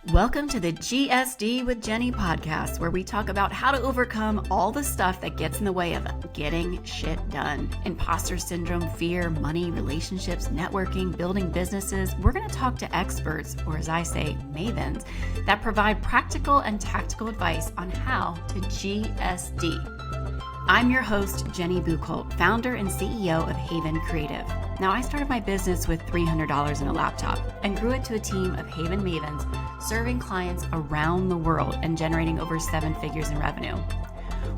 Welcome to the GSD with Jeni podcast, where we talk about how to overcome all the stuff that gets in the way of getting shit done. Imposter syndrome, fear, money, relationships, networking, building businesses. We're going to talk to experts, or as I say, mavens, that provide practical and tactical advice on how to GSD. I'm your host, Jeni Buchholz, founder and CEO of Haven Creative. Now, I started my business with $300 in a laptop and grew it to a team of Haven mavens serving clients around the world and generating over 7 figures in revenue.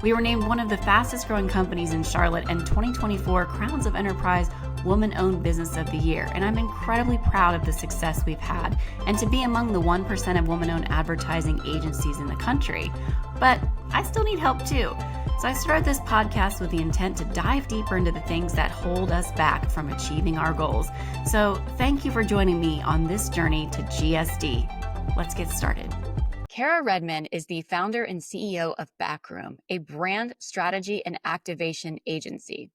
We were named one of the fastest growing companies in Charlotte and 2024 Crowns of Enterprise Woman-Owned Business of the Year, and I'm incredibly proud of the success we've had and to be among the 1% of woman-owned advertising agencies in the country. But I still need help too. So I started this podcast with the intent to dive deeper into the things that hold us back from achieving our goals. So thank you for joining me on this journey to GSD. Let's get started. Redman is the founder and CEO of Backroom, a brand strategy and activation agency.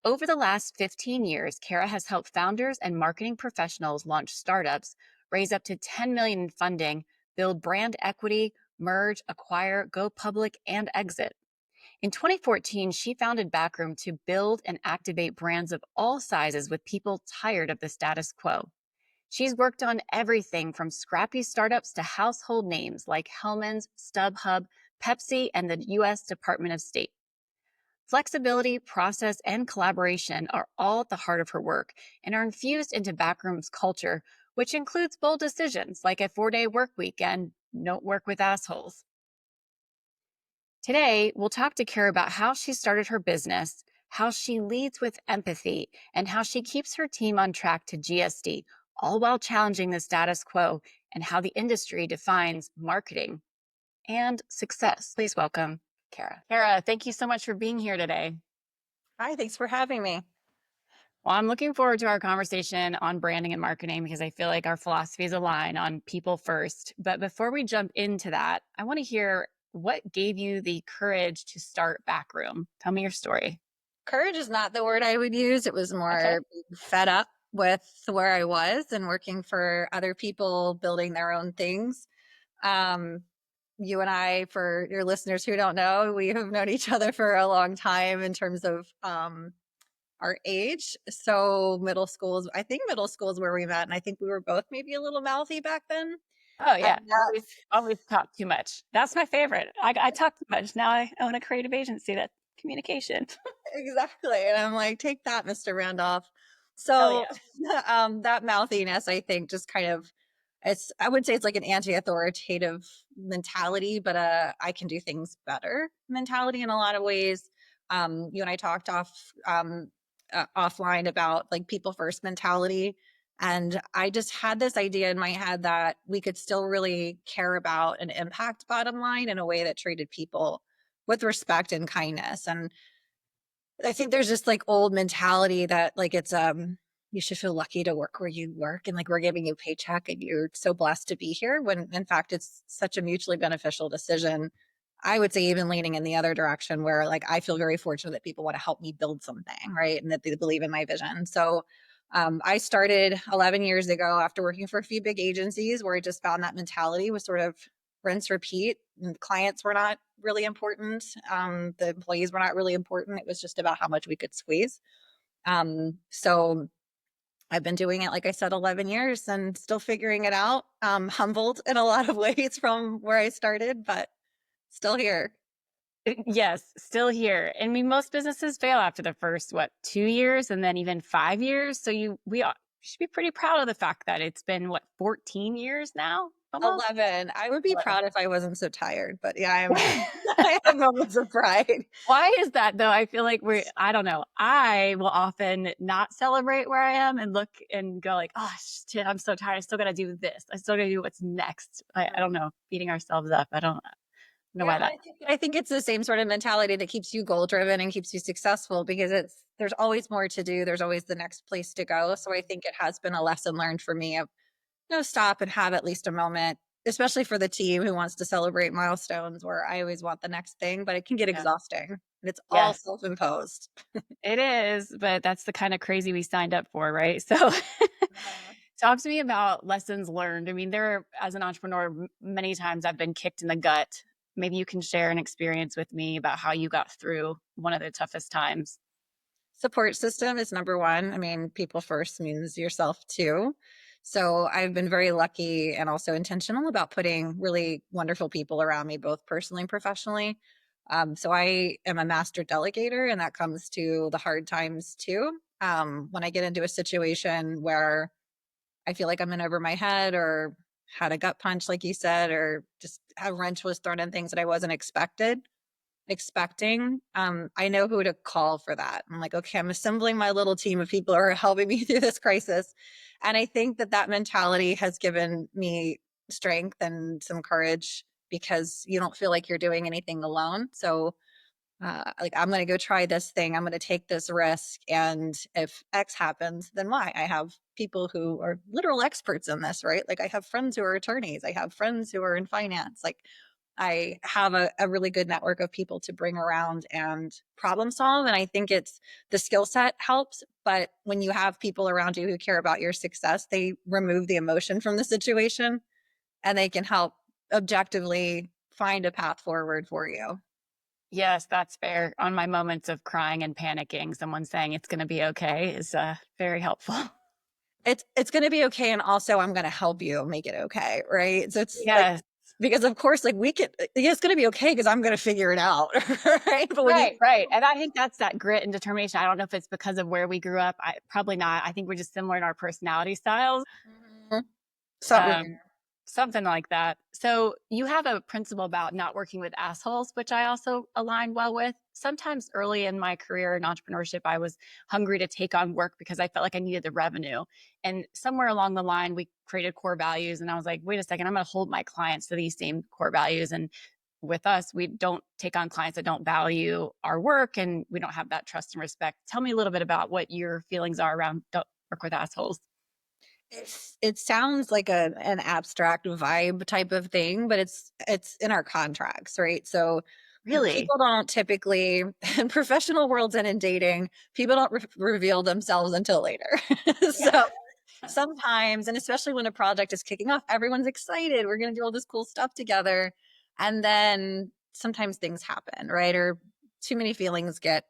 Over the last 15 years, Kara has helped founders and marketing professionals launch startups, raise up to $10 million in funding, build brand equity, merge, acquire, go public, and exit. In 2014, she founded Backroom to build and activate brands of all sizes with people tired of the status quo. She's worked on everything from scrappy startups to household names like Hellmann's, StubHub, Pepsi, and the U.S. Department of State. Flexibility, process, and collaboration are all at the heart of her work and are infused into Backroom's culture, which includes bold decisions like a 4-day work week and don't work with assholes. Today, we'll talk to Kara about how she started her business, how she leads with empathy, and how she keeps her team on track to GSD, all while challenging the status quo and how the industry defines marketing and success. Please welcome Kara. Kara, thank you so much for being here today. Hi, thanks for having me. Well, I'm looking forward to our conversation on branding and marketing because I feel like our philosophies align on people first. But before we jump into that, I want to hear what gave you the courage to start Backroom? Tell me your story. Courage is not the word I would use. It was more fed up with where I was and working for other people, building their own things. You and I, for your listeners who don't know, we have known each other for a long time in terms of our age. So I think middle school is where we met. And I think we were both maybe a little mouthy back then. Oh, yeah. Always talk too much. That's my favorite. I talk too much. Now I own a creative agency. That's communication. Exactly. And I'm like, take that, Mr. Randolph. So that mouthiness, I think, just kind of, I would say it's like an anti-authoritative mentality, but I can do things better mentality in a lot of ways. You and I talked offline about like people first mentality. And I just had this idea in my head that we could still really care about and impact bottom line in a way that treated people with respect and kindness. And I think there's just like old mentality that like it's you should feel lucky to work where you work and like we're giving you a paycheck and you're so blessed to be here, when in fact it's such a mutually beneficial decision. I would say even leaning in the other direction where like I feel very fortunate that people want to help me build something, right? And that they believe in my vision. So I started 11 years ago after working for a few big agencies where I just found that mentality was sort of rinse, repeat. And clients were not really important. The employees were not really important. It was just about how much we could squeeze. So I've been doing it, like I said, 11 years and still figuring it out. Humbled in a lot of ways from where I started, but still here. Yes, still here. I mean, most businesses fail after the first, 2 years and then even 5 years. So we should be pretty proud of the fact that it's been 14 years now? Almost? 11. I would be proud if I wasn't so tired, but yeah, I have moments of pride. Why is that though? I feel like I don't know. I will often not celebrate where I am and look and go like, oh shit, I'm so tired. I still got to do this. I still got to do what's next. I don't know, beating ourselves up. I don't know why that. I think it's the same sort of mentality that keeps you goal driven and keeps you successful because there's always more to do. There's always the next place to go. So I think it has been a lesson learned for me of, stop and have at least a moment, especially for the team who wants to celebrate milestones, where I always want the next thing, but it can get exhausting and it's all self-imposed. It is, but that's the kind of crazy we signed up for, right? So Talk to me about lessons learned. I mean, as an entrepreneur, many times I've been kicked in the gut. Maybe you can share an experience with me about how you got through one of the toughest times. Support system is number one. I mean, people first means yourself too. So I've been very lucky and also intentional about putting really wonderful people around me, both personally and professionally. So I am a master delegator, and that comes to the hard times too. When I get into a situation where I feel like I'm in over my head or had a gut punch, like you said, or just a wrench was thrown in things that I wasn't expecting, I know who to call for that. I'm like, okay, I'm assembling my little team of people who are helping me through this crisis. And I think that that mentality has given me strength and some courage because you don't feel like you're doing anything alone. So like, I'm going to go try this thing. I'm going to take this risk. And if X happens, then Y. I have people who are literal experts in this, right? Like, I have friends who are attorneys. I have friends who are in finance. Like, I have a really good network of people to bring around and problem solve. And I think it's the skill set helps. But when you have people around you who care about your success, they remove the emotion from the situation and they can help objectively find a path forward for you. Yes, that's fair. On my moments of crying and panicking, someone saying it's going to be okay is very helpful. It's gonna be okay, and also I'm gonna help you make it okay, right? So it's like, Yes. because of course, like, we could yeah, it's gonna be okay because 'cause I'm gonna figure it out, right? But when you Right, right. And I think that's that grit and determination. I don't know if it's because of where we grew up. Probably not. I think we're just similar in our personality styles. Mhm. Something Um, Something like that. So you have a principle about not working with assholes, which I also align well with. Sometimes early in my career in entrepreneurship, I was hungry to take on work because I felt like I needed the revenue. And somewhere along the line, we created core values. And I was like, wait a second, I'm going to hold my clients to these same core values. And with us, we don't take on clients that don't value our work and we don't have that trust and respect. Tell me a little bit about what your feelings are around don't work with assholes. it sounds like an abstract vibe type of thing, but it's in our contracts, right? So Really? people don't typically in professional worlds and in dating, people don't reveal themselves until later. Yeah. So sometimes, and especially when a project is kicking off, everyone's excited. We're going to do all this cool stuff together. And then sometimes things happen, right? Or too many feelings get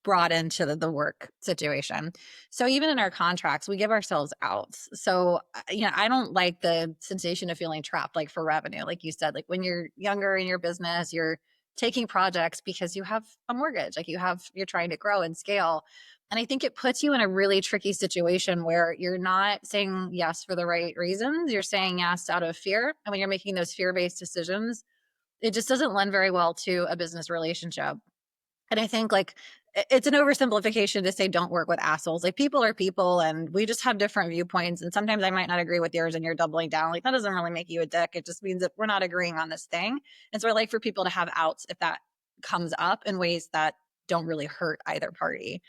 brought into the work situation. So even in our contracts, we give ourselves outs. So, I don't like the sensation of feeling trapped, like for revenue, like you said, like when you're younger in your business, you're taking projects because you have a mortgage, like you're trying to grow and scale. And I think it puts you in a really tricky situation where you're not saying yes for the right reasons. You're saying yes out of fear. And when you're making those fear-based decisions, it just doesn't lend very well to a business relationship. And I think, like, it's an oversimplification to say don't work with assholes. Like, people are people and we just have different viewpoints. And sometimes I might not agree with yours and you're doubling down. Like, that doesn't really make you a dick. It just means that we're not agreeing on this thing. And so I like for people to have outs if that comes up in ways that don't really hurt either party.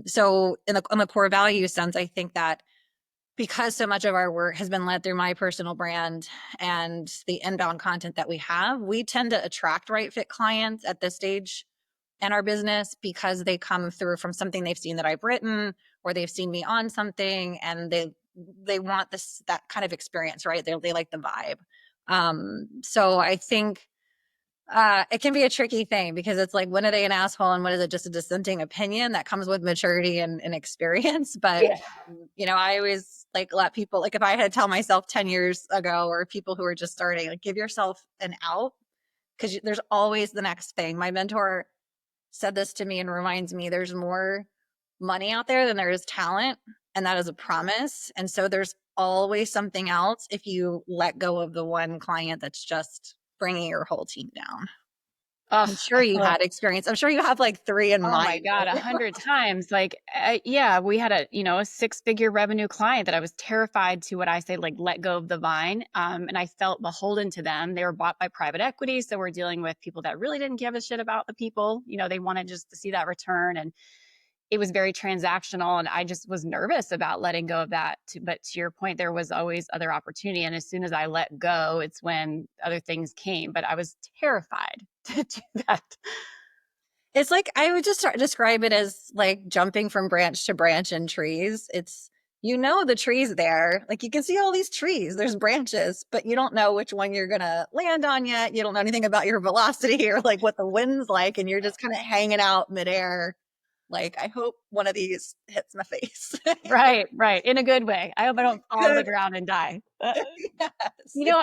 So in the core value sense, I think that because so much of our work has been led through my personal brand and the inbound content that we have, we tend to attract right fit clients at this stage in our business because they come through from something they've seen that I've written, or they've seen me on something, and they want that kind of experience, right? They like the vibe. So I think it can be a tricky thing because it's like, when are they an asshole and when is it just a dissenting opinion that comes with maturity and experience? But Yeah. I always like let people, like, if I had to tell myself 10 years ago, or people who are just starting, like, give yourself an out because there's always the next thing. My mentor said this to me and reminds me there's more money out there than there is talent. And that is a promise. And so there's always something else if you let go of the one client that's just bringing your whole team down. Oh, I'm sure you had experience. I'm sure you have like three in oh my mind. God, 100 times. Like, yeah, we had a 6-figure revenue client that I was terrified to what I say, like, let go of the vine. And I felt beholden to them. They were bought by private equity. So we're dealing with people that really didn't give a shit about the people. They wanted just to see that return. And it was very transactional. And I just was nervous about letting go of that. But to your point, there was always other opportunity. And as soon as I let go, it's when other things came. But I was terrified to do that. It's like, I would just describe it as like jumping from branch to branch in trees. you know the tree's there. Like you can see all these trees, there's branches, but you don't know which one you're gonna land on yet. You don't know anything about your velocity or like what the wind's like, and you're just kind of hanging out midair. Like, I hope one of these hits my face. Right, right. In a good way. I hope I don't fall to the Good. ground and die. Yes.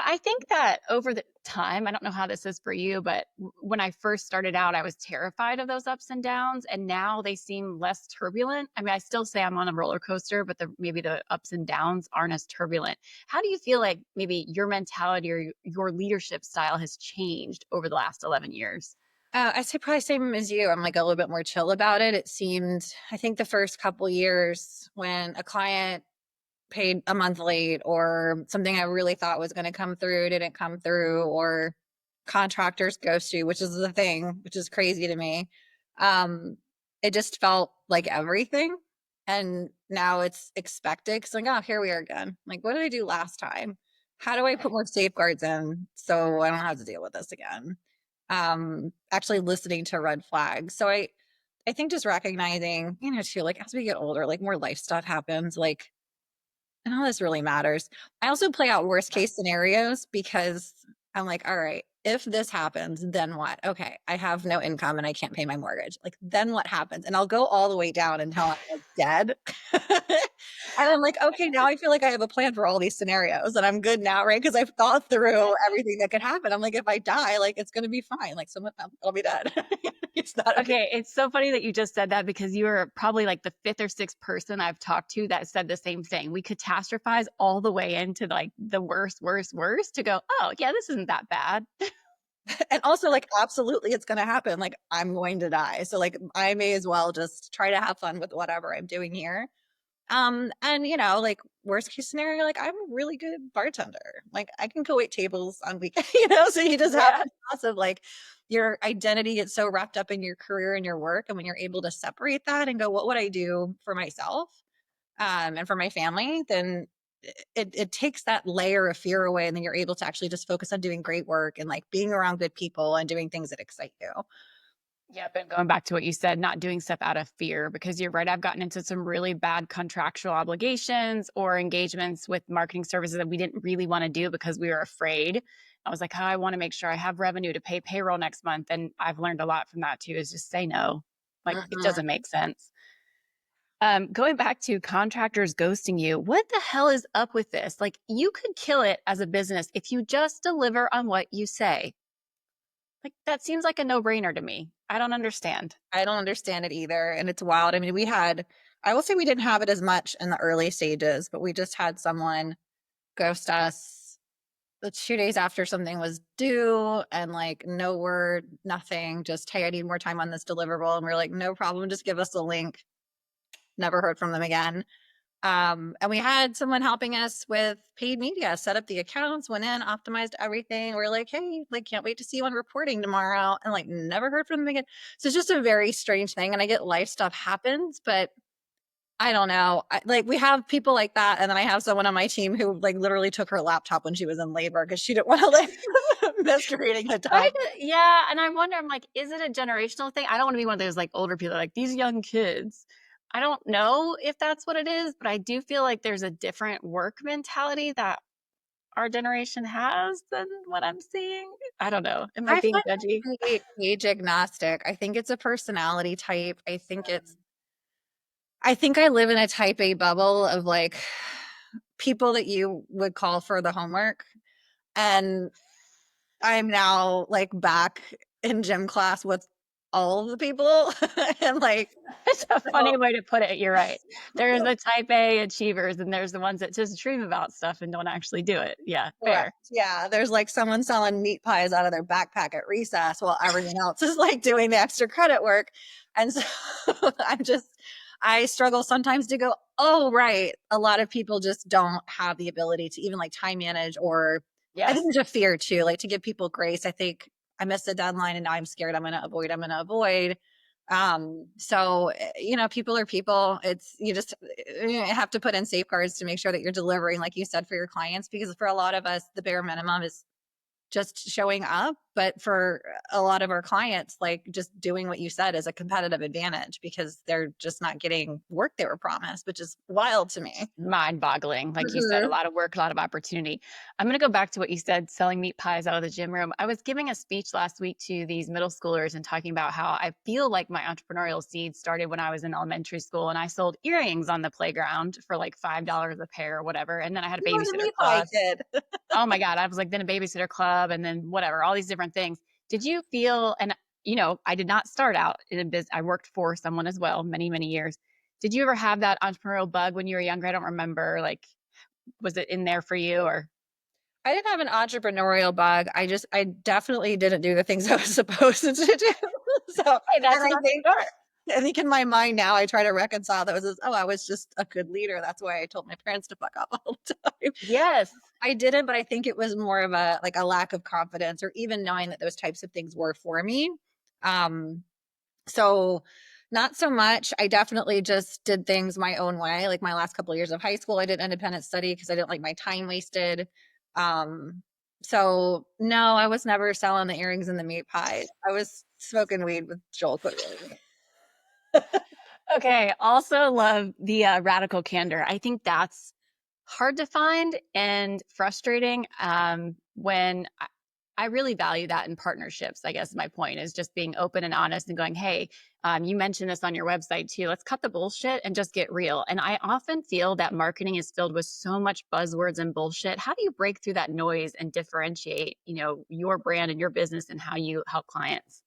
I think that over the time, I don't know how this is for you, but when I first started out, I was terrified of those ups and downs, and now they seem less turbulent. I mean, I still say I'm on a roller coaster, but maybe the ups and downs aren't as turbulent. How do you feel like maybe your mentality or your leadership style has changed over the last 11 years? I say probably same as you. I'm like a little bit more chill about it. It seemed, I think the first couple years when a client paid a month late or something I really thought was going to come through didn't come through, or contractors ghost you, which is the thing, which is crazy to me. Um, it just felt like everything. And now it's expected. Cause like, oh, here we are again. Like, what did I do last time? How do I put more safeguards in so I don't have to deal with this again? Actually listening to red flags. So I think just recognizing, too, like as we get older, like more life stuff happens, like none of this really matters. I also play out worst case scenarios because I'm like, all right, if this happens, then what? Okay, I have no income and I can't pay my mortgage. Like, then what happens? And I'll go all the way down until I'm like dead. And I'm like, okay, now I feel like I have a plan for all these scenarios and I'm good now, right? Because I've thought through everything that could happen. I'm like, if I die, like it's gonna be fine. Like someone, I'll be dead. It's not a big. Okay, it's so funny that you just said that because you are probably like the fifth or sixth person I've talked to that said the same thing. We catastrophize all the way into like the worst, worst, worst to go, oh, yeah, this isn't that bad. And also like absolutely it's gonna happen. Like I'm going to die. So like I may as well just try to have fun with whatever I'm doing here. And like worst case scenario, like I'm a really good bartender. Like I can go wait tables on weekends, so you just have Yeah. lots of like your identity gets so wrapped up in your career and your work. And when you're able to separate that and go, what would I do for myself? And for my family, then it takes that layer of fear away. And then you're able to actually just focus on doing great work and like being around good people and doing things that excite you. Yep. And going back to what you said, not doing stuff out of fear, because you're right. I've gotten into some really bad contractual obligations or engagements with marketing services that we didn't really want to do because we were afraid. I was like, oh, I want to make sure I have revenue to pay payroll next month. And I've learned a lot from that too, is just say no. Like it Mhm. doesn't make sense. Going back to contractors ghosting you, what the hell is up with this? Like, you could kill it as a business if you just deliver on what you say. Like, that seems like a no brainer to me. I don't understand. I don't understand it either. And it's wild. I mean, I will say we didn't have it as much in the early stages, but we just had someone ghost us the 2 days after something was due and like no word, nothing, just, hey, I need more time on this deliverable. And we're like, no problem, just give us the link. Never heard from them again. And we had someone helping us with paid media, set up the accounts, went in, optimized everything. We're like, hey, like, can't wait to see you on reporting tomorrow. And like, never heard from them again. So it's just a very strange thing. And I get life stuff happens, but I don't know. Like, we have people like that. And then I have someone on my team who like literally took her laptop when she was in labor because she didn't want to like miss reading the Right? time. Yeah. And I wonder, I'm like, is it a generational thing? I don't want to be one of those like older people like these young kids. I don't know if that's what it is, but I do feel like there's a different work mentality that our generation has than what I'm seeing. I don't know. Am I I being find judgy? it very age agnostic. I think it's a personality type. I think I live in a type A bubble of like people that you would call for the homework. And I'm now like back in gym class with all of the people. And like, It's a so funny way to put it. You're right. There's the type A achievers, and there's the ones that just dream about stuff and don't actually do it. Yeah, correct. fair. Yeah. There's like someone selling meat pies out of their backpack at recess while everyone else is like doing the extra credit work. And so I struggle sometimes to go, oh, right. A lot of people just don't have the ability to even like time manage, or I think Yes. there's a fear too, like to give people grace. I think I missed a deadline and now I'm scared I'm going to avoid. So, people are people. It's, you have to put in safeguards to make sure that you're delivering, like you said, for your clients, because for a lot of us, the bare minimum is just showing up. but for a lot of our clients, like just doing what you said is a competitive advantage because they're just not getting work they were promised, which is wild to me. Mind-boggling. Like you said, a Mhm. lot of work, a lot of opportunity. I'm going to go back to what you said, selling meat pies out of the gym room. I was giving a speech last week to these middle schoolers and talking about how I feel like my entrepreneurial seed started when I was in elementary school and I sold earrings on the playground for like $5 a pair or whatever. And then I had a You were the babysitter meat pie club. kid. Oh my God. I was like, then a babysitter club and then whatever, all these different things. Did you feel, and I did not start out in a business. I worked for someone as well, many, many years. Did you ever have that entrepreneurial bug when you were younger? I don't remember. Like, was it in there for you or? I didn't have an entrepreneurial bug. I definitely didn't do the things I was supposed to do. So, Hey, that's and a start. I think in my mind now, I try to reconcile those as, oh, I was just a good leader. That's why I told my parents to fuck off all the time. Yes. I didn't, but I think it was more of a like a lack of confidence or even knowing that those types of things were for me. Um, so not so much. I definitely just did things my own way. Like my last couple of years of high school, I did independent study because I didn't like my time wasted. Um, so no, I was never selling the earrings and the meat pies. I was smoking weed with Joel Quigley. Okay. Also love the radical candor. I think that's hard to find and frustrating when I really value that in partnerships. I guess my point is just being open and honest and going, hey, you mentioned this on your website too. Let's cut the bullshit and just get real. And I often feel that marketing is filled with so much buzzwords and bullshit. How do you break through that noise and differentiate, your brand and your business and how you help clients?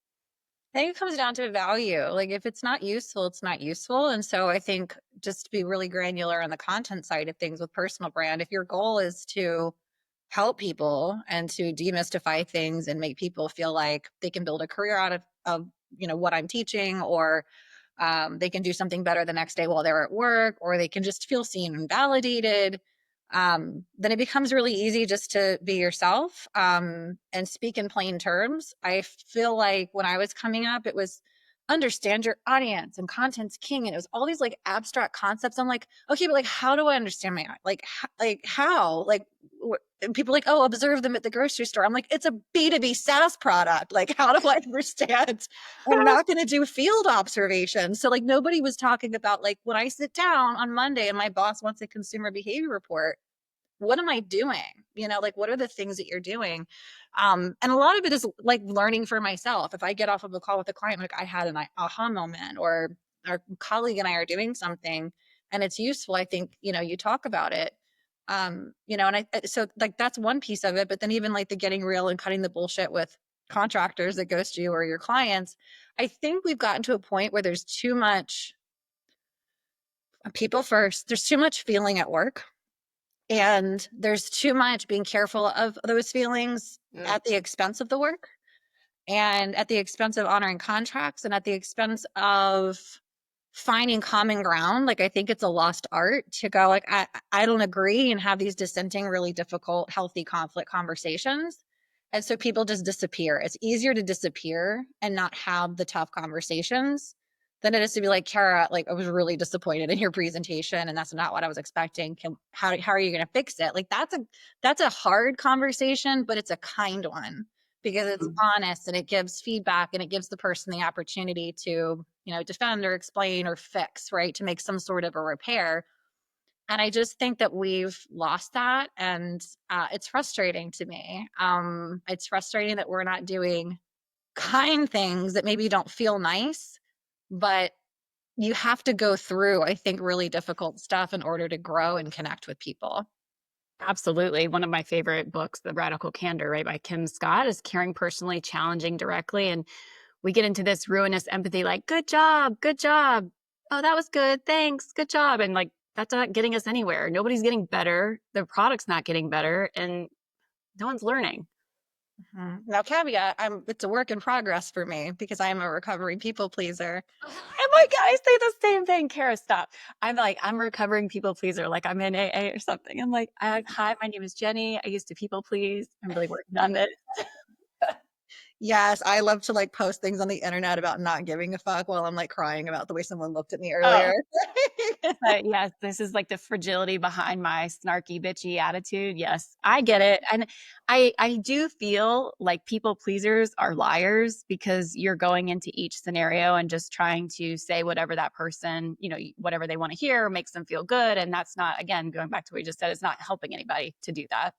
I think it comes down to value. Like if it's not useful, it's not useful. And so I think just to be really granular on the content side of things with personal brand, if your goal is to help people and to demystify things and make people feel like they can build a career out of what I'm teaching, or they can do something better the next day while they're at work, or they can just feel seen and validated. Then it becomes really easy just to be yourself and speak in plain terms. I feel like when I was coming up, it was understand your audience and content's king, and it was all these like abstract concepts. I'm like, okay, but like, how do I understand my how and people like, oh, observe them at the grocery store. I'm like, it's a B2B SaaS product. Like, how do I understand? I'm not going to do field observations. So like nobody was talking about like when I sit down on Monday and my boss wants a consumer behavior report, what am I doing? Like what are the things that you're doing? And a lot of it is like learning for myself. If I get off of a call with a client, like I had an aha moment, or our colleague and I are doing something and it's useful, I think, you talk about it. And so like that's one piece of it, but then even like the getting real and cutting the bullshit with contractors that ghost you or your clients, I think we've gotten to a point where there's too much people first, there's too much feeling at work, and there's too much being careful of those feelings at the expense of the work and at the expense of honoring contracts and at the expense of finding common ground. Like I think it's a lost art to go like, I don't agree, and have these dissenting, really difficult, healthy conflict conversations. And so people just disappear. It's easier to disappear and not have the tough conversations than it is to be like, Kara, like I was really disappointed in your presentation and that's not what I was expecting. How are you going to fix it? Like that's a hard conversation, but it's a kind one because it's honest and it gives feedback and it gives the person the opportunity to, defend or explain or fix, right? To make some sort of a repair. And I just think that we've lost that. And it's frustrating to me. It's frustrating that we're not doing kind things that maybe don't feel nice, but you have to go through, I think, really difficult stuff in order to grow and connect with people. Absolutely. One of my favorite books, The Radical Candor, right, by Kim Scott, is caring personally, challenging directly. And we get into this ruinous empathy, like, good job, good job. Oh, that was good. Thanks. Good job. And like, that's not getting us anywhere. Nobody's getting better. The product's not getting better. And no one's learning. Now, caveat, it's a work in progress for me because I'm a recovering people pleaser. I'm like, I say the same thing. Kara, stop. I'm like, I'm a recovering people pleaser. Like I'm in AA or something. I'm like, hi, my name is Jeni. I used to people please. I'm really working on this. Yes, I love to like post things on the internet about not giving a fuck while I'm like crying about the way someone looked at me earlier. Oh, yes, this is like the fragility behind my snarky, bitchy attitude. Yes, I get it. And I do feel like people pleasers are liars because you're going into each scenario and just trying to say whatever that person, whatever they want to hear makes them feel good. And that's not, again, going back to what you just said, it's not helping anybody to do that.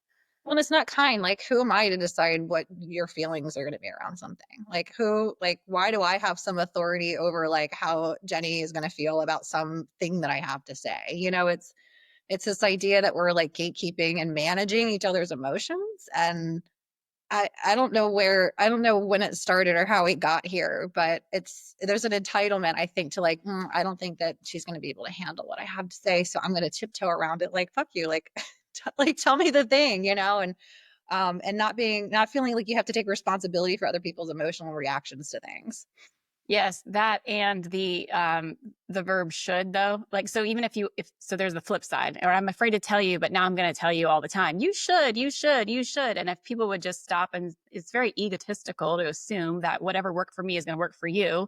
Well, it's not kind. Like, who am I to decide what your feelings are going to be around something? Why do I have some authority over like how Jeni is going to feel about something that I have to say? It's this idea that we're like gatekeeping and managing each other's emotions. And I don't know when it started or how it got here, but there's an entitlement, I think, to like, I don't think that she's going to be able to handle what I have to say. So I'm going to tiptoe around it. Like, fuck you. Like, like tell me the thing, and not feeling like you have to take responsibility for other people's emotional reactions to things. Yes, that and the verb should though. Like so even if so there's the flip side. Or I'm afraid to tell you, but now I'm going to tell you all the time. You should, you should, you should. And if people would just stop and it's very egotistical to assume that whatever worked for me is going to work for you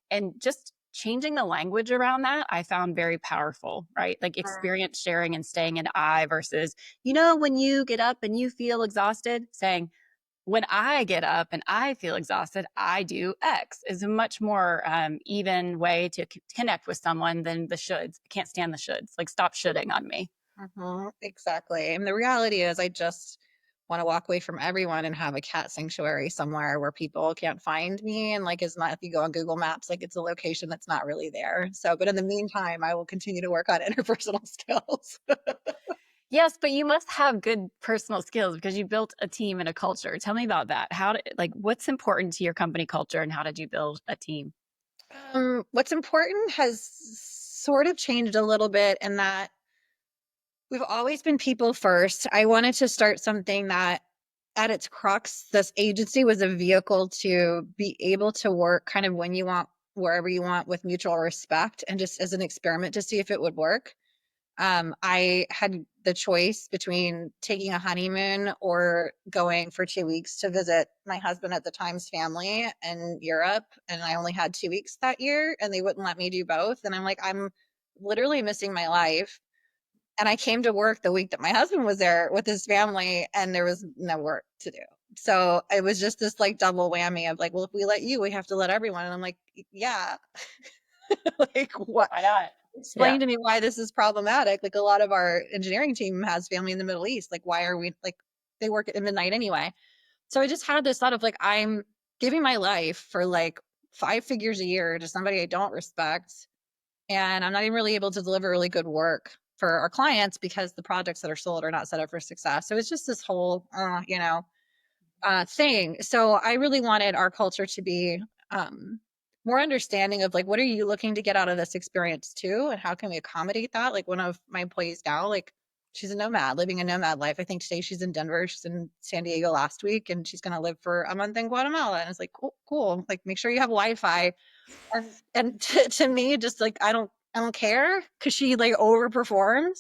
and just changing the language around that I found very powerful, right? Like experience sharing and staying in I versus, when you get up and you feel exhausted, saying when I get up and I feel exhausted, I do X is a much more even way to connect with someone than the shoulds. I can't stand the shoulds. Like, stop shoulding on me. Exactly. And the reality is, I just want to walk away from everyone and have a cat sanctuary somewhere where people can't find me. And like, it's not, if you go on Google Maps, like it's a location that's not really there. So, but in the meantime, I will continue to work on interpersonal skills. Yes, but you must have good personal skills because you built a team and a culture. Tell me about that. What's important to your company culture and how did you build a team? What's important has sort of changed a little bit in that we've always been people first. I wanted to start something that at its crux, this agency was a vehicle to be able to work kind of when you want, wherever you want, with mutual respect, and just as an experiment to see if it would work. I had the choice between taking a honeymoon or going for 2 weeks to visit my husband at the time's family in Europe. And I only had 2 weeks that year, and they wouldn't let me do both. And I'm like, I'm literally missing my life. And I came to work the week that my husband was there with his family, and there was no work to do. So it was just this like double whammy of like, well, if we let you, we have to let everyone. And I'm like, yeah, like what? Why not? Yeah. Explain to me why this is problematic. Like, a lot of our engineering team has family in the Middle East. Like, why are we like, they work at midnight anyway? So I just had this thought of like, I'm giving my life for like 5 figures a year to somebody I don't respect. And I'm not even really able to deliver really good work for our clients because the projects that are sold are not set up for success. So it's just this whole, thing. So I really wanted our culture to be more understanding of like, what are you looking to get out of this experience too? And how can we accommodate that? Like, one of my employees now, like, she's a nomad, living a nomad life. I think today she's in Denver. She's in San Diego last week, and she's going to live for a month in Guatemala. And it's like, cool, cool. Like, make sure you have Wi-Fi. And to me, just like, I don't care, because she like overperforms.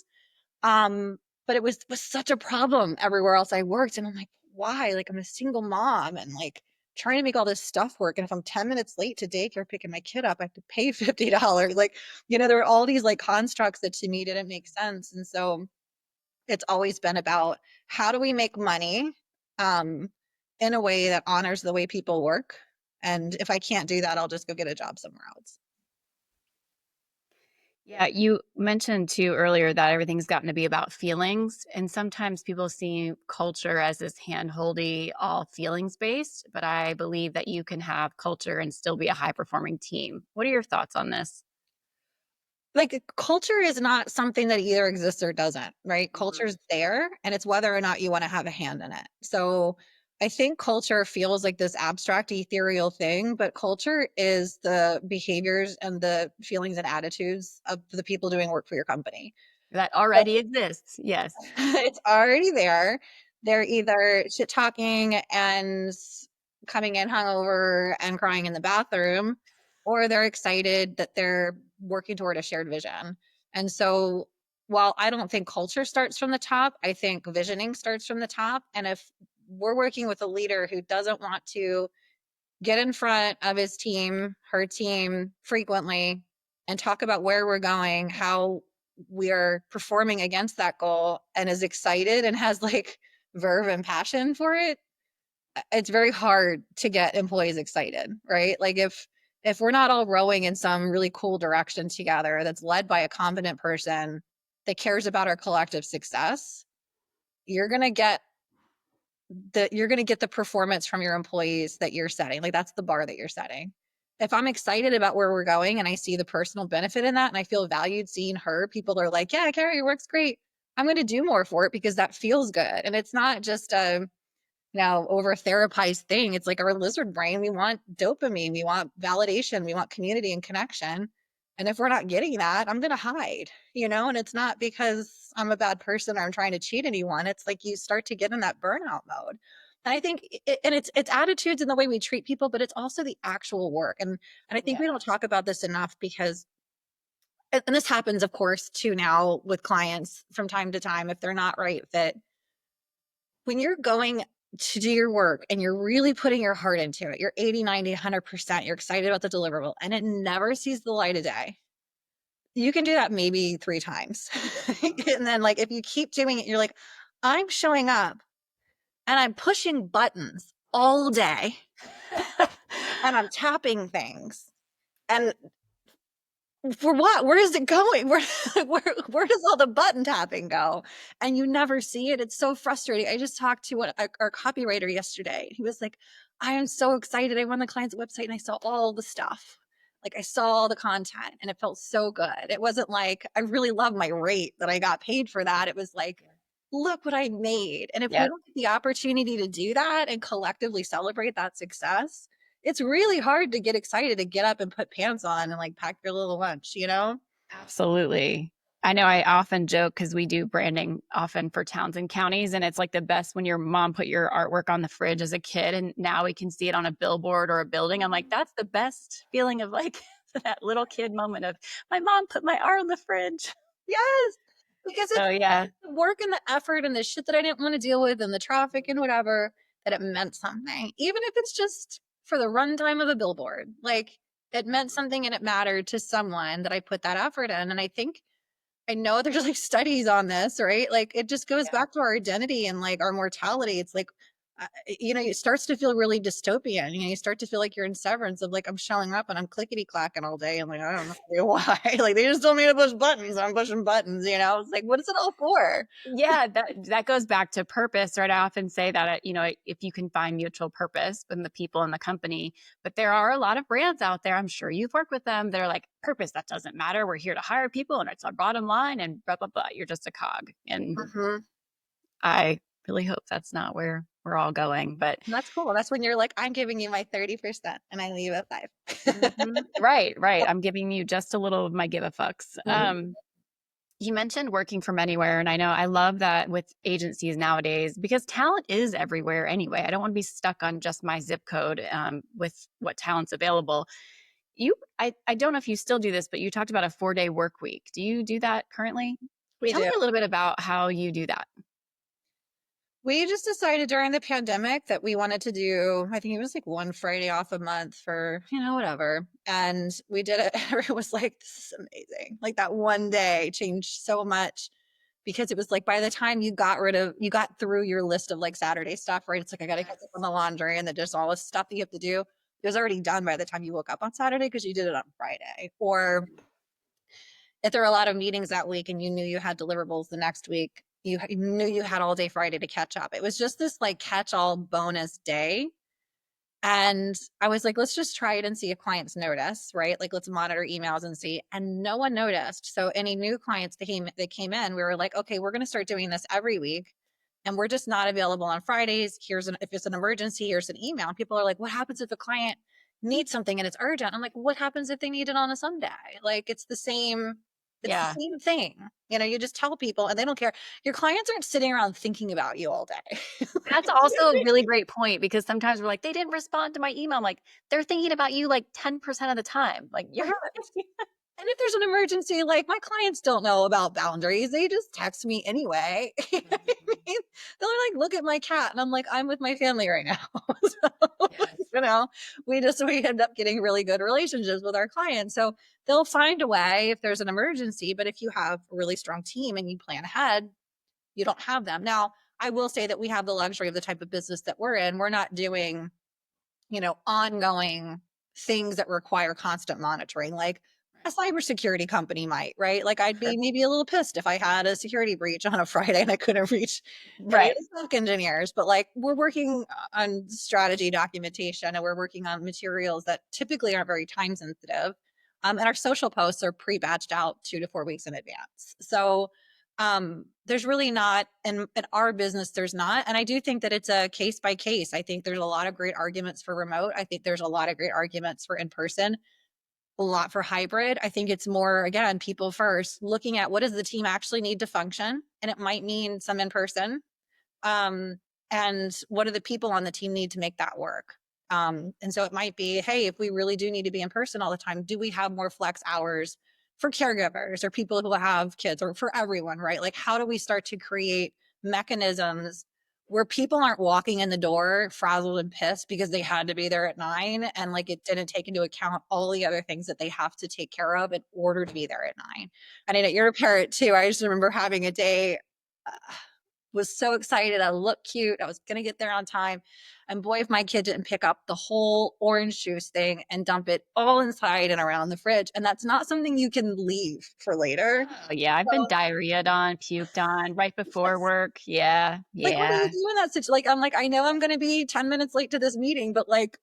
Um, but it was such a problem everywhere else I worked. And I'm like, why? Like, I'm a single mom and like trying to make all this stuff work. And if I'm 10 minutes late to daycare picking my kid up, I have to pay $50. Like, there were all these like constructs that to me didn't make sense. And so it's always been about, how do we make money um in a way that honors the way people work? And if I can't do that, I'll just go get a job somewhere else. Yeah, you mentioned too earlier that everything's gotten to be about feelings. And sometimes people see culture as this handholdy, all feelings based. But I believe that you can have culture and still be a high performing team. What are your thoughts on this? Like, culture is not something that either exists or doesn't, right? Culture's there, and it's whether or not you want to have a hand in it. So I think culture feels like this abstract, ethereal thing, but culture is the behaviors and the feelings and attitudes of the people doing work for your company. That already exists. Yes. It's already there. They're either shit talking and coming in hungover and crying in the bathroom, or they're excited that they're working toward a shared vision. And so, while I don't think culture starts from the top, I think visioning starts from the top. And if we're working with a leader who doesn't want to get in front of his team, her team frequently and talk about where we're going, how we are performing against that goal, and is excited and has like verve and passion for it, it's very hard to get employees excited, right? Like if we're not all rowing in some really cool direction together that's led by a competent person that cares about our collective success, you're going to get the performance from your employees that you're setting. Like that's the bar that you're setting. If I'm excited about where we're going and I see the personal benefit in that and I feel valued seeing her, people are like, yeah, Carrie, your work's great. I'm going to do more for it because that feels good. And it's not just a over therapized thing. It's like our lizard brain. We want dopamine. We want validation. We want community and connection. And if we're not getting that, I'm going to hide, and it's not because I'm a bad person or I'm trying to cheat anyone. It's like you start to get in that burnout mode. And I think, it's attitudes and the way we treat people, but it's also the actual work. And I think we don't talk about this enough because, and this happens, of course, too now with clients from time to time, if they're not right fit. When you're going to do your work and you're really putting your heart into it, you're 80, 90, 100%, you're excited about the deliverable and it never sees the light of day. You can do that maybe 3 times. And then like, if you keep doing it, you're like, I'm showing up and I'm pushing buttons all day and I'm tapping things. And for what? Where is it going? Where does all the button tapping go? And you never see it. It's so frustrating. I just talked to our copywriter yesterday. He was like, I am so excited. I went on the client's website and I saw all the stuff. Like I saw all the content and it felt so good. It wasn't like, I really love my rate that I got paid for that. It was like, look what I made. And if we don't get the opportunity to do that and collectively celebrate that success, it's really hard to get excited to get up and put pants on and like pack your little lunch, Absolutely. I know I often joke because we do branding often for towns and counties, and it's like the best when your mom put your artwork on the fridge as a kid, and now we can see it on a billboard or a building. I'm like, that's the best feeling of like that little kid moment of my mom put my art on the fridge. Yes. Because it's yeah. the work and the effort and the shit that I didn't want to deal with and the traffic and whatever, that it meant something. Even if it's just for the runtime of a billboard. Like it meant something and it mattered to someone that I put that effort in. And I know there's like studies on this, right? Like it just goes back to our identity and like our mortality. It's like, it starts to feel really dystopian. You start to feel like you're in Severance of like, I'm showing up and I'm clickety clacking all day. And like, I don't know why. Like they just told me to push buttons. I'm pushing buttons, It's like, what is it all for? Yeah, that goes back to purpose, right? I often say that, if you can find mutual purpose in the people in the company, but there are a lot of brands out there, I'm sure you've worked with them. They're like, purpose, that doesn't matter. We're here to hire people and it's our bottom line and blah, blah, blah. You're just a cog. And I really hope that's not where we're all going, but that's cool. That's when you're like, I'm giving you my 30% and I leave at 5. Right. I'm giving you just a little of my give a fucks. You mentioned working from anywhere. And I know I love that with agencies nowadays because talent is everywhere anyway. I don't want to be stuck on just my zip code with what talent's available. I don't know if you still do this, but you talked about a 4-day work week. Do you do that currently? Tell me a little bit about how you do that. We just decided during the pandemic that we wanted to do, I think it was like one Friday off a month for, whatever. And we did it. It was like, this is amazing. Like that one day changed so much because it was like, by the time you got through your list of like Saturday stuff, right? It's like, I got to catch up on the laundry and then just all this stuff that you have to do. It was already done by the time you woke up on Saturday because you did it on Friday. Or if there were a lot of meetings that week and you knew you had deliverables the next week, you knew you had all day Friday to catch up. It was just this like catch-all bonus day. And I was like, let's just try it and see if clients notice, right? Like, let's monitor emails and see. And no one noticed. So any new clients that came in, we were like, okay, we're going to start doing this every week. And we're just not available on Fridays. If it's an emergency, here's an email. And people are like, what happens if a client needs something and it's urgent? I'm like, what happens if they need it on a Sunday? Like, it's the same thing. You just tell people and they don't care. Your clients aren't sitting around thinking about you all day. That's also a really great point because sometimes we're like, they didn't respond to my email. I'm like, they're thinking about you like 10% of the time. Like you're And if there's an emergency, like my clients don't know about boundaries. They just text me anyway. You know what I mean? They're like, look at my cat. And I'm like, I'm with my family right now. we end up getting really good relationships with our clients. So they'll find a way if there's an emergency. But if you have a really strong team and you plan ahead, you don't have them. Now, I will say that we have the luxury of the type of business that we're in. We're not doing, ongoing things that require constant monitoring, like a cybersecurity company might, right? Like I'd Sure. be maybe a little pissed if I had a security breach on a Friday and I couldn't reach any of Right. the stock engineers. But like we're working on strategy documentation and we're working on materials that typically aren't very time sensitive. And our social posts are pre-batched out 2 to 4 weeks in advance. So there's really not in our business, there's not. And I do think that it's a case by case. I think there's a lot of great arguments for remote. I think there's a lot of great arguments for in person, a lot for hybrid. I think it's more, again, people first, looking at what does the team actually need to function. And it might mean some in person. Um, and what do the people on the team need to make that work? And so it might be, hey, if we really do need to be in person all the time, do we have more flex hours for caregivers or people who have kids or for everyone, right? Like, how do we start to create mechanisms where people aren't walking in the door frazzled and pissed because they had to be there at 9 and like it didn't take into account all the other things that they have to take care of in order to be there at 9. And I know you're a parent too. I just remember having a day, was so excited. I looked cute. I was going to get there on time. And boy, if my kid didn't pick up the whole orange juice thing and dump it all inside and around the fridge. And that's not something you can leave for later. Oh, yeah. I've been So, diarrheaed on, puked on right before yes. work. Yeah. Like, what do you Yeah. do in that situation? Like, I'm like, I know I'm going to be 10 minutes late to this meeting, but like,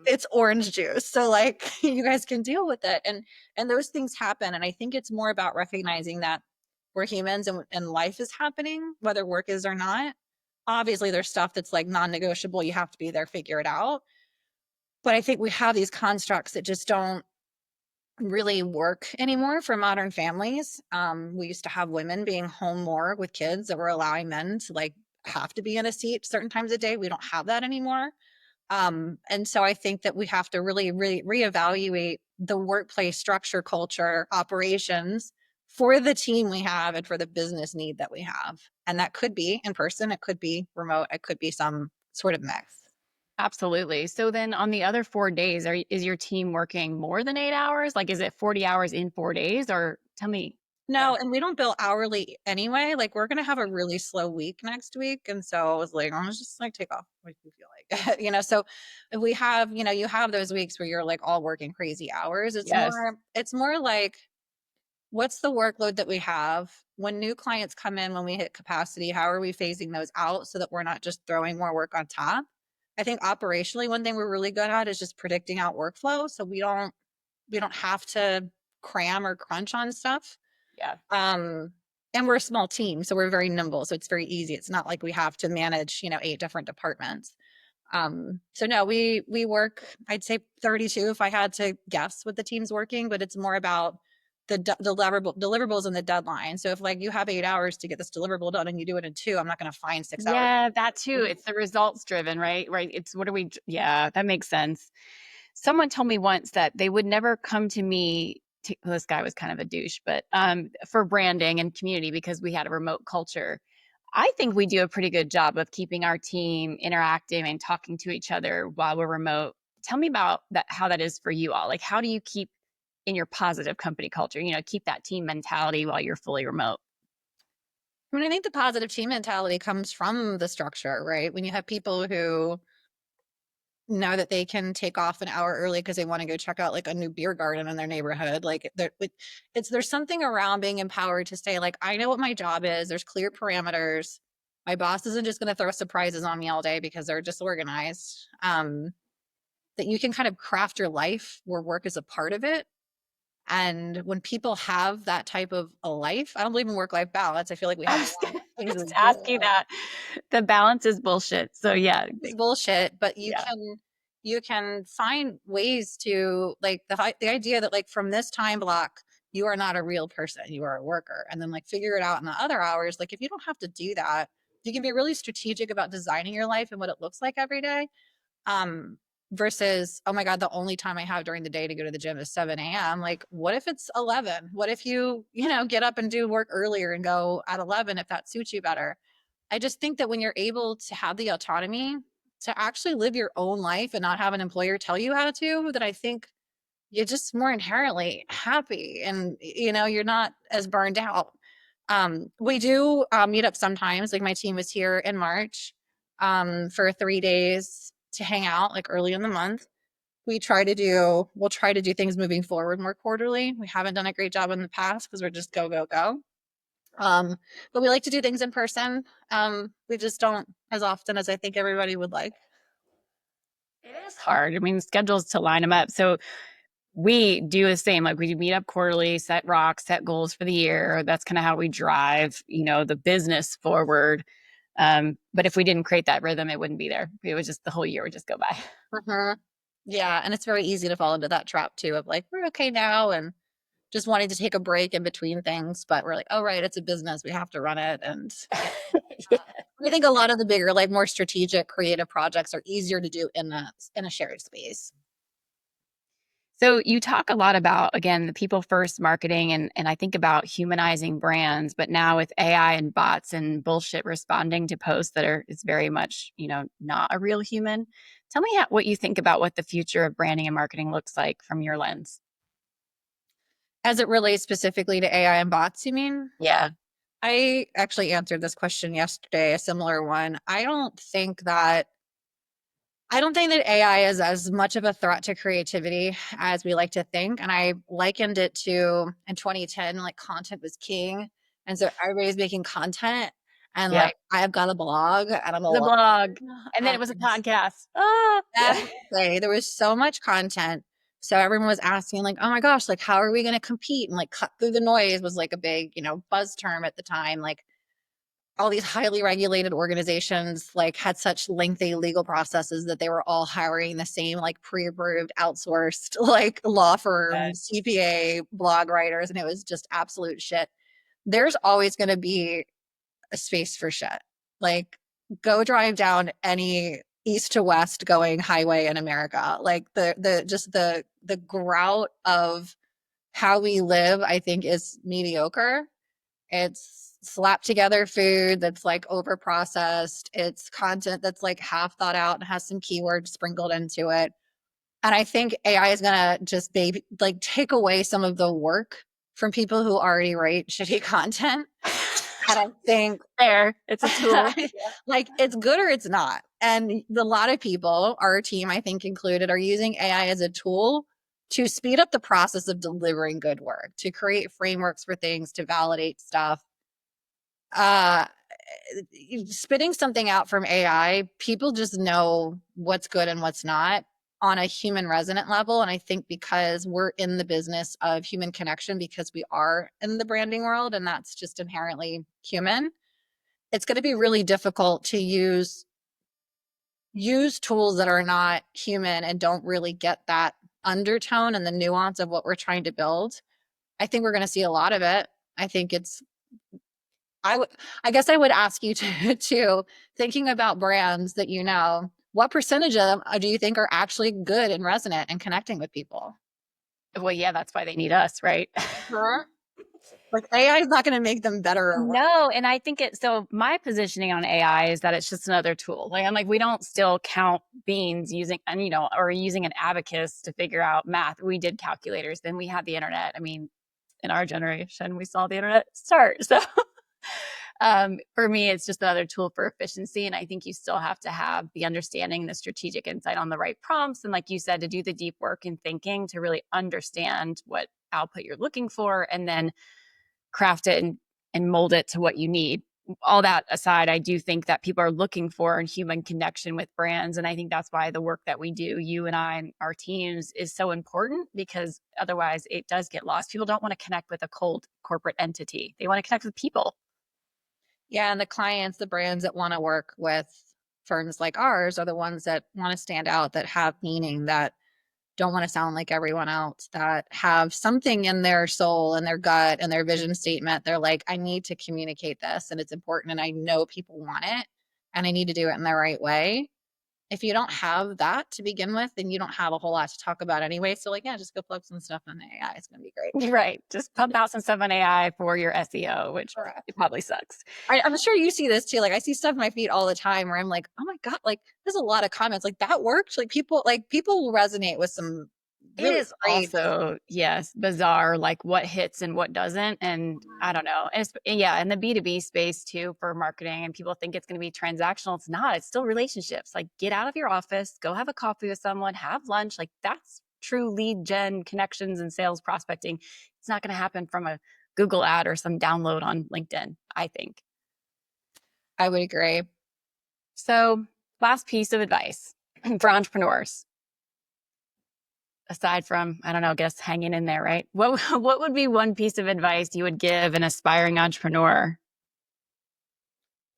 it's orange juice. So like, you guys can deal with it. And those things happen. And I think it's more about recognizing that we're humans and life is happening, whether work is or not. Obviously, there's stuff that's like non-negotiable. You have to be there, figure it out. But I think we have these constructs that just don't really work anymore for modern families. We used to have women being home more with kids that were allowing men to like have to be in a seat certain times a day. We don't have that anymore. And so I think that we have to really, really reevaluate the workplace structure, culture, operations for the team we have and for the business need that we have. And that could be in person, it could be remote, it could be some sort of mix. Absolutely. So then on the other 4 days, is your team working more than 8 hours? Like, is it 40 hours in 4 days? Or tell me. No, and we don't bill hourly anyway. Like we're gonna have a really slow week next week. And so I was like, I'm just like take off what you feel like. So if we have, you have those weeks where you're like all working crazy hours. Yes. It's more like what's the workload that we have when new clients come in, when we hit capacity, how are we phasing those out so that we're not just throwing more work on top? I think operationally, one thing we're really good at is just predicting out workflow. So we don't have to cram or crunch on stuff. Yeah. And we're a small team, so we're very nimble. So it's very easy. It's not like we have to manage, 8 different departments. So no, we work, I'd say 32 if I had to guess what the team's working, but it's more about the deliverables and the deadline. So if like you have 8 hours to get this deliverable done and you do it in 2, I'm not going to find 6 hours. Yeah, that too. It's the results driven, right? Right. It's what are we, yeah, that makes sense. Someone told me once that they would never come to me. Well, this guy was kind of a douche, but for branding and community because we had a remote culture. I think we do a pretty good job of keeping our team interactive and talking to each other while we're remote. Tell me about that, how that is for you all. Like, how do you keep in your positive company culture, keep that team mentality while you're fully remote? I mean, I think the positive team mentality comes from the structure, right? When you have people who know that they can take off an hour early because they want to go check out like a new beer garden in their neighborhood. Like there's something around being empowered to say like, I know what my job is. There's clear parameters. My boss isn't just going to throw surprises on me all day because they're disorganized. That you can kind of craft your life where work is a part of it. And when people have that type of a life, I don't believe in work-life balance. I feel like we have a lot of things Just we ask you do. that. The balance is bullshit. So yeah, It's bullshit, but yeah. you can find ways to like the idea that like from this time block you are not a real person, you are a worker, and then like figure it out in the other hours. Like if you don't have to do that, you can be really strategic about designing your life and what it looks like every day. Um, versus, oh my God, the only time I have during the day to go to the gym is 7 a.m. Like, what if it's 11? What if you get up and do work earlier and go at 11 if that suits you better? I just think that when you're able to have the autonomy to actually live your own life and not have an employer tell you how to, then I think you're just more inherently happy and you're not as burned out. We do meet up sometimes. Like my team was here in March for 3 days to hang out like early in the month. We'll try to do things moving forward more quarterly. We haven't done a great job in the past because we're just go, go, go. But we like to do things in person. We just don't as often as I think everybody would like. It is hard. I mean, schedules to line them up. So we do the same. Like we meet up quarterly, set rocks, set goals for the year. That's kind of how we drive, the business forward. But if we didn't create that rhythm, it wouldn't be there. It was just the whole year would just go by. Uh-huh. Yeah, and it's very easy to fall into that trap too of like, we're okay now and just wanting to take a break in between things, but we're like, oh right, it's a business, we have to run it. And Yeah. I think a lot of the bigger, like more strategic, creative projects are easier to do in a shared space. So you talk a lot about, again, the people first marketing and I think about humanizing brands, but now with AI and bots and bullshit responding to posts it's very much, not a real human. Tell me what you think about what the future of branding and marketing looks like from your lens. As it relates specifically to AI and bots, you mean? Yeah. I actually answered this question yesterday, a similar one. I don't think that AI is as much of a threat to creativity as we like to think. And I likened it to in 2010, like content was king. And so everybody's making content. And Yeah. like I've got a blog and I'm a The lot. blog. And then it was a podcast. Oh, yeah. Exactly. There was so much content. So everyone was asking, like, oh my gosh, like, how are we going to compete? And like, cut through the noise was like a big, buzz term at the time. Like, all these highly regulated organizations like had such lengthy legal processes that they were all hiring the same like pre-approved outsourced like law firms, CPA, blog writers, and it was just absolute shit. There's always going to be a space for shit. Like go drive down any east to west going highway in America. Like the grout of how we live, I think is mediocre. It's slapped together food that's like over processed. It's content that's like half thought out and has some keywords sprinkled into it. And I think AI is gonna just like take away some of the work from people who already write shitty content. And I think There. It's a tool. like it's good or it's not. And a lot of people, our team, I think included, are using AI as a tool to speed up the process of delivering good work, to create frameworks for things, to validate stuff. Uh, Spitting something out from AI, people just know what's good and what's not on a human resonant level. And I think because we're in the business of human connection, because we are in the branding world, and that's just inherently human, it's going to be really difficult to use tools that are not human and don't really get that undertone and the nuance of what we're trying to build. I think we're going to see a lot of it. I think it's I guess I would ask you to thinking about brands that what percentage of them do you think are actually good and resonant and connecting with people? Well, yeah, that's why they need us, right? Sure. Like AI is not going to make them better or worse. No, and I think so my positioning on AI is that it's just another tool. Like I'm like, we don't still count beans using, and or using an abacus to figure out math. We did calculators, then we had the internet. I mean, in our generation, we saw the internet start. So for me, it's just another tool for efficiency. And I think you still have to have the understanding, the strategic insight on the right prompts. And like you said, to do the deep work and thinking to really understand what output you're looking for and then craft it and mold it to what you need. All that aside, I do think that people are looking for a human connection with brands. And I think that's why the work that we do, you and I and our teams, is so important, because otherwise it does get lost. People don't want to connect with a cold corporate entity. They want to connect with people. Yeah, and the clients, the brands that want to work with firms like ours are the ones that want to stand out, that have meaning, that don't want to sound like everyone else, that have something in their soul and their gut and their vision statement. They're like, I need to communicate this and it's important and I know people want it and I need to do it in the right way. if you don't have that to begin with, then you don't have a whole lot to talk about anyway. So like, yeah, just go plug some stuff on the AI. It's going to be great. Right. Just pump out some stuff on AI for your SEO, which Correct. it probably sucks. I'm sure you see this too. Like I see stuff in my feed all the time where I'm like, oh my God, like there's a lot of comments like that worked. Like people will resonate with some It really is great. also, yes, bizarre, like what hits and what doesn't. And I don't know. And yeah, in the B2B space too for marketing, and people think it's going to be transactional. It's not. It's still relationships. Like get out of your office, go have a coffee with someone, have lunch. Like that's true lead gen connections and sales prospecting. It's not going to happen from a Google ad or some download on LinkedIn, I think. I would agree. So last piece of advice for entrepreneurs. Aside from, I don't know, I guess hanging in there, right? What would be one piece of advice you would give an aspiring entrepreneur?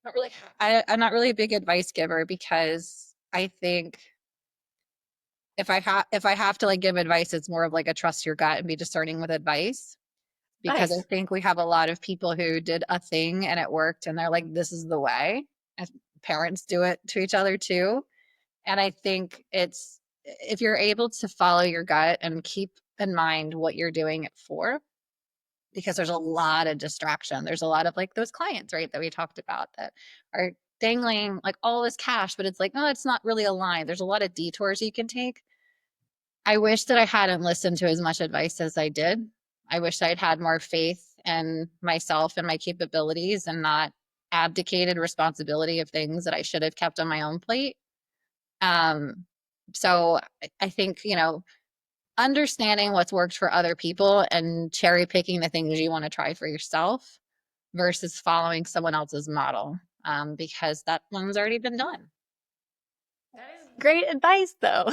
Not really. I'm not really a big advice giver because I think if I have to like give advice, it's more of like a trust your gut and be discerning with advice. Because I Nice. think we have a lot of people who did a thing and it worked and they're like, this is the way. And parents do it to each other too. And I think it's if you're able to follow your gut and keep in mind what you're doing it for, because there's a lot of distraction. There's a lot of like those clients, right, that we talked about that are dangling like all this cash, but it's like, oh, it's not really aligned. There's a lot of detours you can take. I wish that I hadn't listened to as much advice as I did. I wish I'd had more faith in myself and my capabilities and not abdicated responsibility of things that I should have kept on my own plate. So I think, understanding what's worked for other people and cherry picking the things you want to try for yourself versus following someone else's model, because that one's already been done. That is great advice, though.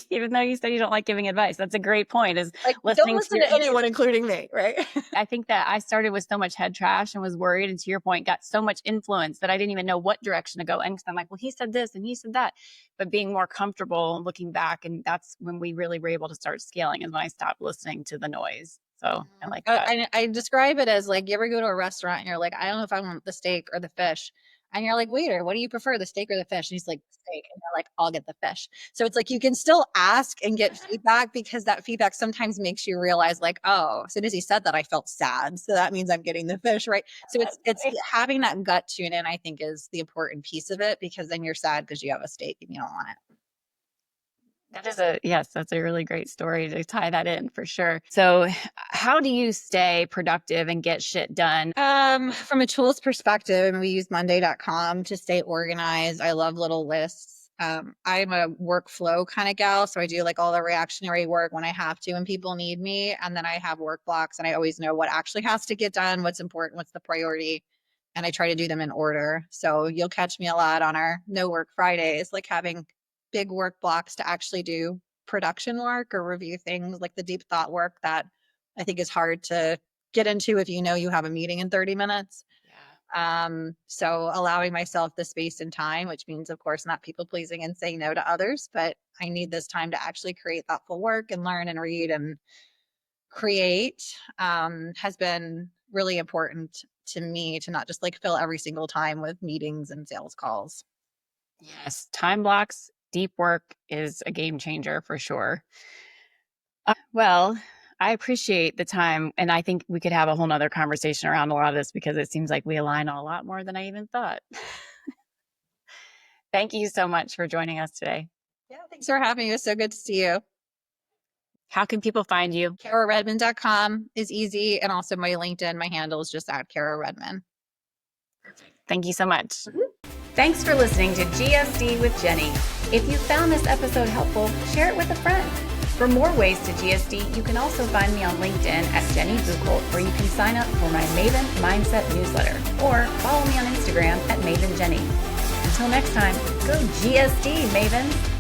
Even though you said you don't like giving advice, that's a great point. Is Like, listening don't listen to anyone, including me, right? I think that I started with so much head trash and was worried, and to your point, got so much influence that I didn't even know what direction to go. And I'm like, well, he said this and he said that. But being more comfortable looking back, and that's when we really were able to start scaling, is when I stopped listening to the noise. So I like that. I describe it as like, you ever go to a restaurant and you're like, I don't know if I want the steak or the fish. And you're like, waiter, what do you prefer, the steak or the fish? And he's like, steak. And you're like, I'll get the fish. So it's like you can still ask and get feedback, because that feedback sometimes makes you realize like, oh, as soon as he said that, I felt sad. So that means I'm getting the fish, right? So it's having that gut tune in, I think, is the important piece of it, because then you're sad because you have a steak and you don't want it. That's a really great story to tie that in for sure. So how do you stay productive and get shit done? From a tools perspective, and we use monday.com to stay organized. I love little lists. I'm a workflow kind of gal. So I do like all the reactionary work when I have to and people need me. And then I have work blocks and I always know what actually has to get done, what's important, what's the priority. And I try to do them in order. So you'll catch me a lot on our no work Fridays, like having big work blocks to actually do production work or review things, like the deep thought work that I think is hard to get into if you know you have a meeting in 30 minutes. Yeah. So allowing myself the space and time, which means, of course, not people pleasing and saying no to others, but I need this time to actually create thoughtful work and learn and read and create, has been really important to me, to not just like fill every single time with meetings and sales calls. Yes, time blocks, deep work is a game changer for sure. Well, I appreciate the time, and I think we could have a whole nother conversation around a lot of this, because it seems like we align on a lot more than I even thought. Thank you so much for joining us today. Yeah, thanks for having me. It was so good to see you. How can people find you? KaraRedman.com is easy. And also my LinkedIn, my handle is just @KaraRedman. Thank you so much. Thanks for listening to GSD with Jeni. If you found this episode helpful, share it with a friend. For more ways to GSD, you can also find me on LinkedIn @Jeni Buchholz, where you can sign up for my Maven Mindset newsletter, or follow me on Instagram @MavenJenny. Until next time, go GSD, Mavens!